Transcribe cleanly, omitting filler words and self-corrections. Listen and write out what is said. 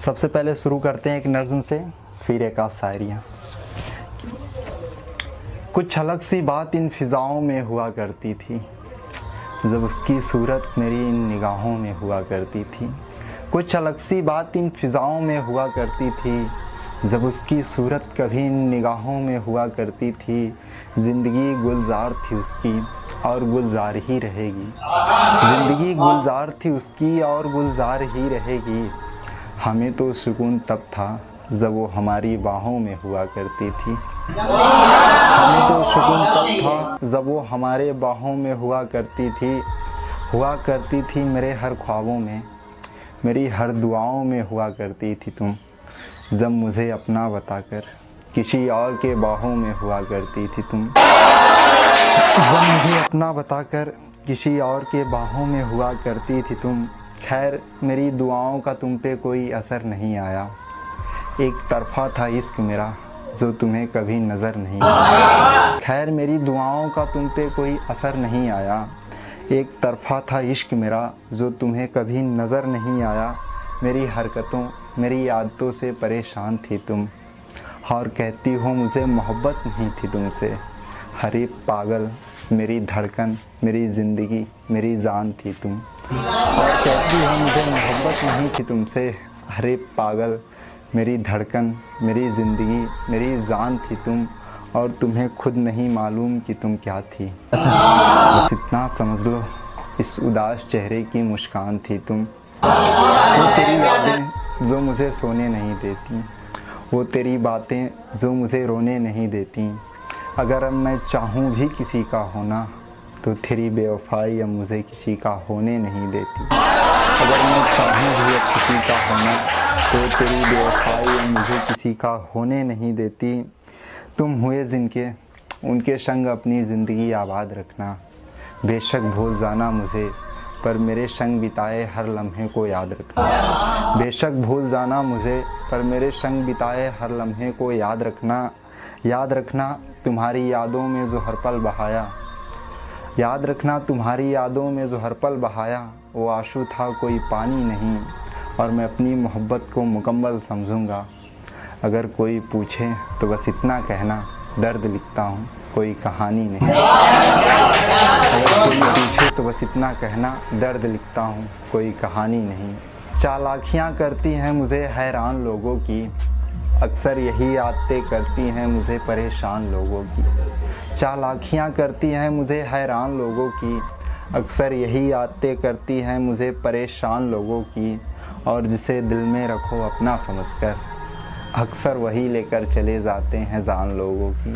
सबसे पहले शुरू करते हैं एक नज़्म से, फिर एक आध शायरियाँ। कुछ अलग सी बात इन फ़िज़ाओं में हुआ करती थी, जब उसकी सूरत मेरी इन निगाहों में हुआ करती थी। कुछ अलग सी बात इन फ़िज़ाओं में हुआ करती थी, जब उसकी सूरत कभी इन निगाहों में हुआ करती थी। ज़िंदगी गुलजार थी उसकी और गुलजार ही रहेगी, ज़िंदगी गुलजार थी उसकी और गुलजार ही रहेगी। हमें तो सुकून तब था जब वो हमारी बाहों में हुआ करती थी, हमें तो सुकून तब था जब वो हमारे बाहों में हुआ करती थी मेरे हर ख्वाबों में, मेरी हर दुआओं में हुआ करती थी तुम। जब मुझे अपना बताकर किसी और के बाहों में हुआ करती थी तुम, जब मुझे अपना बताकर किसी और के बाहों में हुआ करती थी तुम। खैर मेरी दुआओं का तुम पे कोई असर नहीं आया, एक तरफा था इश्क मेरा जो तुम्हें कभी नज़र नहीं आया। खैर मेरी दुआओं का तुम पे कोई असर नहीं आया, एक तरफा था इश्क मेरा जो तुम्हें कभी नज़र नहीं आया। मेरी हरकतों मेरी आदतों से परेशान थी तुम, और कहती हो मुझे मोहब्बत नहीं थी तुमसे। हरे पागल मेरी धड़कन मेरी ज़िंदगी मेरी जान थी तुम, और कहती हो मुझे मोहब्बत नहीं थी तुमसे। हरे पागल मेरी धड़कन मेरी ज़िंदगी मेरी जान थी तुम, और तुम्हें खुद नहीं मालूम कि तुम क्या थी। बस इतना समझ लो इस उदास चेहरे की मुस्कान थी तुम। वो तेरी यादें जो मुझे सोने नहीं देती, वो तेरी बातें जो मुझे रोने नहीं देती। अगर अब मैं चाहूँ भी किसी का होना, तो तेरी बेवफाई अब मुझे किसी का होने नहीं देती। अगर मैं चाहूँ भी अब किसी का होना, तो तेरी बेवफाई अब मुझे किसी का होने नहीं देती। तुम हुए जिनके उनके संग अपनी ज़िंदगी आबाद रखना, बेशक भूल जाना मुझे पर मेरे संग बिताए हर लम्हे को याद रखना। बेशक भूल जाना मुझे पर मेरे संग बिताए हर लम्हे को याद रखना। याद रखना तुम्हारी यादों में जो हर पल बहाया, याद रखना तुम्हारी यादों में जो हर पल बहाया। वो आंसू था कोई पानी नहीं, और मैं अपनी मोहब्बत को मुकम्मल समझूंगा। अगर कोई पूछे तो बस इतना कहना, दर्द लिखता हूँ कोई कहानी नहीं। अगर कोई पूछे तो बस इतना कहना, दर्द लिखता हूँ कोई कहानी नहीं। चालाकियाँ करती हैं मुझे हैरान लोगों की, अक्सर यही आदतें करती हैं मुझे परेशान लोगों की। चालाकियाँ करती हैं मुझे हैरान लोगों की, अक्सर यही आदतें करती हैं मुझे परेशान लोगों की। और जिसे दिल में रखो अपना समझकर, अक्सर वही लेकर चले जाते हैं जान लोगों की।